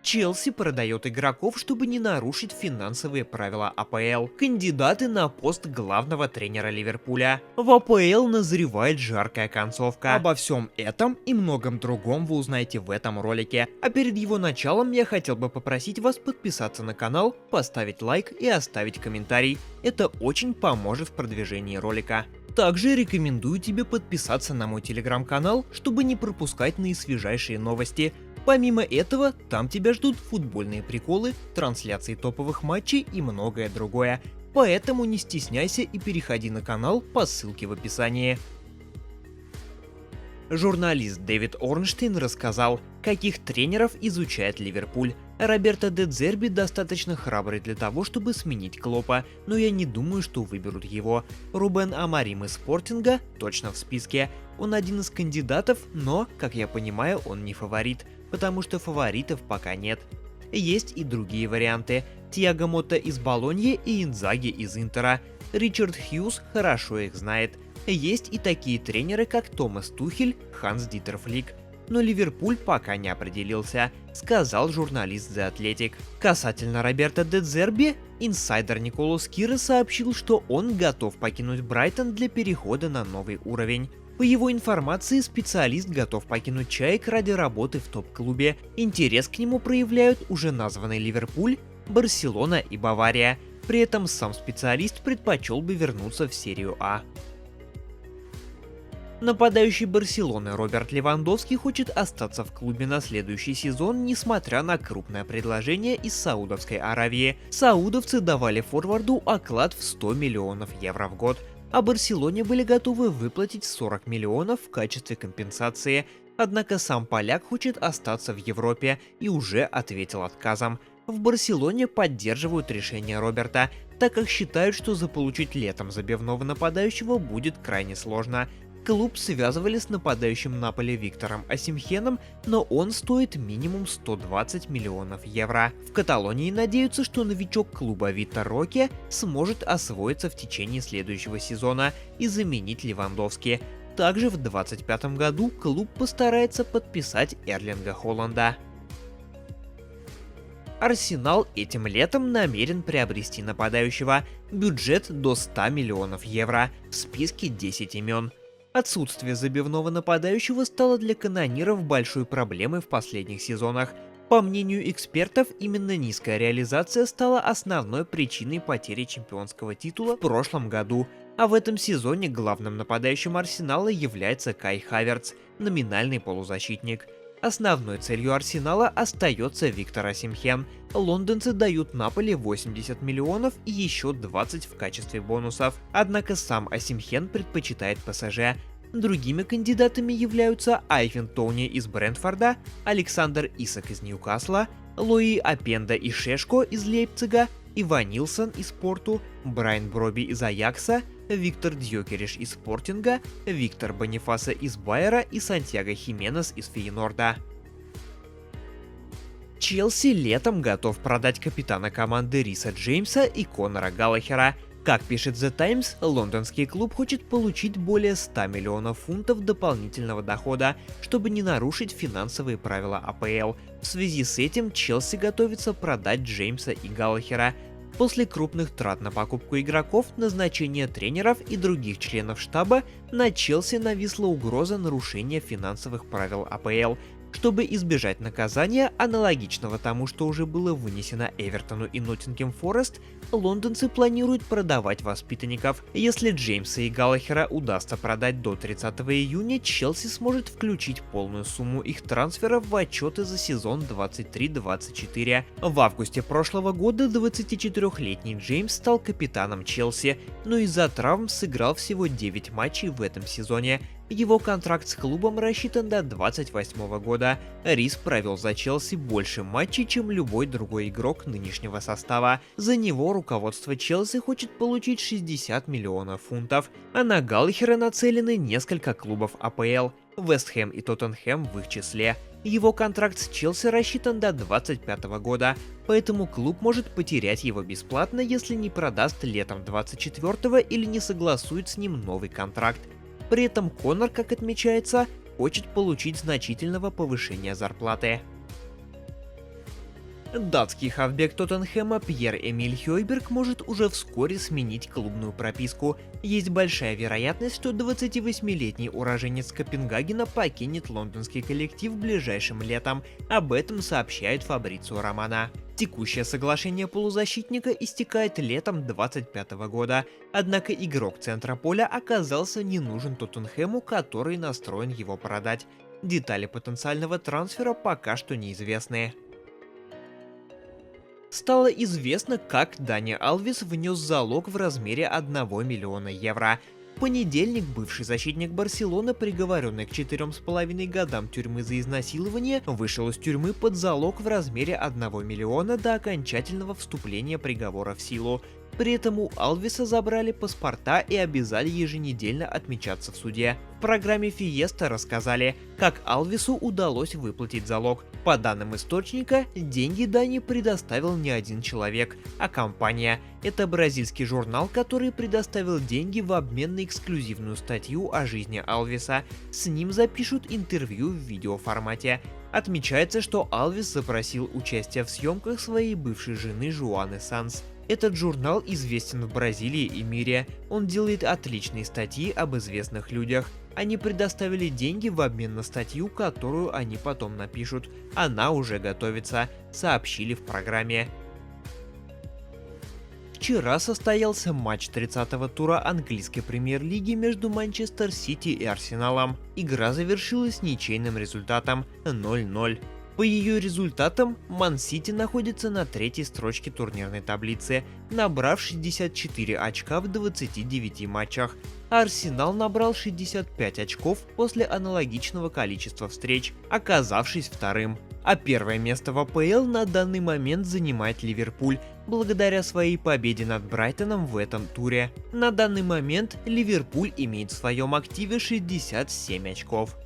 Челси продает игроков, чтобы не нарушить финансовые правила АПЛ. Кандидаты на пост главного тренера Ливерпуля. В АПЛ назревает жаркая концовка. Обо всем этом и многом другом вы узнаете в этом ролике. А перед его началом я хотел бы попросить вас подписаться на канал, поставить лайк и оставить комментарий. Это очень поможет в продвижении ролика. Также рекомендую тебе подписаться на мой телеграм-канал, чтобы не пропускать наисвежайшие новости. Помимо этого, там тебя ждут футбольные приколы, трансляции топовых матчей и многое другое. Поэтому не стесняйся и переходи на канал по ссылке в описании. Журналист Дэвид Орнштейн рассказал, каких тренеров изучает Ливерпуль. Роберто де Зерби достаточно храбрый для того, чтобы сменить Клопа, но я не думаю, что выберут его. Рубен Амарим из Спортинга точно в списке. Он один из кандидатов, но, как я понимаю, он не фаворит, потому что фаворитов пока нет. Есть и другие варианты. Тиаго Мотта из Болоньи и Инзаги из Интера. Ричард Хьюз хорошо их знает. Есть и такие тренеры, как Томас Тухель, Ханс Дитер Флик. Но Ливерпуль пока не определился, сказал журналист The Athletic. Касательно Роберто де Зерби, инсайдер Николас Кира сообщил, что он готов покинуть Брайтон для перехода на новый уровень. По его информации, специалист готов покинуть ЧАЭК ради работы в топ-клубе. Интерес к нему проявляют уже названный Ливерпуль, Барселона и Бавария. При этом сам специалист предпочел бы вернуться в серию А. Нападающий Барселоны Роберт Левандовский хочет остаться в клубе на следующий сезон, несмотря на крупное предложение из Саудовской Аравии. Саудовцы давали форварду оклад в 100 миллионов евро в год, а Барселоне были готовы выплатить 40 миллионов в качестве компенсации. Однако сам поляк хочет остаться в Европе и уже ответил отказом. В Барселоне поддерживают решение Роберта, так как считают, что заполучить летом забивного нападающего будет крайне сложно. Клуб связывали с нападающим Наполи Виктором Осимхеном, но он стоит минимум 120 миллионов евро. В Каталонии надеются, что новичок клуба Витор Роке сможет освоиться в течение следующего сезона и заменить Левандовски. Также в 2025 году клуб постарается подписать Эрлинга Холланда. Арсенал этим летом намерен приобрести нападающего. Бюджет до 100 миллионов евро. В списке 10 имен. Отсутствие забивного нападающего стало для канониров большой проблемой в последних сезонах. По мнению экспертов, именно низкая реализация стала основной причиной потери чемпионского титула в прошлом году, а в этом сезоне главным нападающим Арсенала является Кай Хаверц, номинальный полузащитник. Основной целью Арсенала остается Виктор Осимхен. Лондонцы дают Наполи 80 миллионов и еще 20 в качестве бонусов. Однако сам Осимхен предпочитает ПСЖ. Другими кандидатами являются Айвен Тони из Брентфорда, Александр Исак из Ньюкасла, Луи Апенда и Шешко из Лейпцига, Иван Нилсон из Порту, Брайан Броби из Аякса, Виктор Дьокериш из Спортинга, Виктор Бонифаса из Байера и Сантьяго Хименес из Фейенорда. Челси летом готов продать капитана команды Риса Джеймса и Конора Галлахера. Как пишет The Times, лондонский клуб хочет получить более 100 миллионов фунтов дополнительного дохода, чтобы не нарушить финансовые правила АПЛ. В связи с этим Челси готовится продать Джеймса и Галлахера. После крупных трат на покупку игроков, назначения тренеров и других членов штаба, на Челси нависла угроза нарушения финансовых правил АПЛ. Чтобы избежать наказания, аналогичного тому, что уже было вынесено Эвертону и Ноттингем Форест, лондонцы планируют продавать воспитанников. Если Джеймса и Галлахера удастся продать до 30 июня, Челси сможет включить полную сумму их трансферов в отчеты за сезон 23-24. В августе прошлого года 24-летний Джеймс стал капитаном Челси, но из-за травм сыграл всего 9 матчей в этом сезоне. Его контракт с клубом рассчитан до 2028 года. Рис провел за Челси больше матчей, чем любой другой игрок нынешнего состава. За него руководство Челси хочет получить 60 миллионов фунтов, а на Галлахера нацелены несколько клубов АПЛ, Вест Хэм и Тоттенхэм в их числе. Его контракт с Челси рассчитан до 2025 года, поэтому клуб может потерять его бесплатно, если не продаст летом 24 или не согласует с ним новый контракт. При этом Конор, как отмечается, хочет получить значительного повышения зарплаты. Датский хавбек Тоттенхэма Пьер-Эмиль Хёйберг может уже вскоре сменить клубную прописку. Есть большая вероятность, что 28-летний уроженец Копенгагена покинет лондонский коллектив ближайшим летом. Об этом сообщает Фабрицио Романо. Текущее соглашение полузащитника истекает летом 2025 года, однако игрок центра поля оказался не нужен Тоттенхэму, который настроен его продать. Детали потенциального трансфера пока что неизвестны. Стало известно, как Дани Алвес внес залог в размере 1 миллиона евро. В понедельник бывший защитник Барселоны, приговоренный к 4,5 годам тюрьмы за изнасилование, вышел из тюрьмы под залог в размере 1 миллиона до окончательного вступления приговора в силу. При этом у Алвеса забрали паспорта и обязали еженедельно отмечаться в суде. В программе Фиеста рассказали, как Алвесу удалось выплатить залог. По данным источника, деньги Дани предоставил не один человек, а компания. Это бразильский журнал, который предоставил деньги в обмен на эксклюзивную статью о жизни Алвеса. С ним запишут интервью в видеоформате. Отмечается, что Алвес запросил участие в съемках своей бывшей жены Жуаны Санс. Этот журнал известен в Бразилии и мире. Он делает отличные статьи об известных людях. Они предоставили деньги в обмен на статью, которую они потом напишут. Она уже готовится, сообщили в программе. Вчера состоялся матч 30-го тура английской премьер-лиги между Манчестер Сити и Арсеналом. Игра завершилась ничейным результатом 0-0. По ее результатам, Ман-Сити находится на третьей строчке турнирной таблицы, набрав 64 очка в 29 матчах, а Арсенал набрал 65 очков после аналогичного количества встреч, оказавшись вторым. А первое место в АПЛ на данный момент занимает Ливерпуль, благодаря своей победе над Брайтоном в этом туре. На данный момент Ливерпуль имеет в своем активе 67 очков.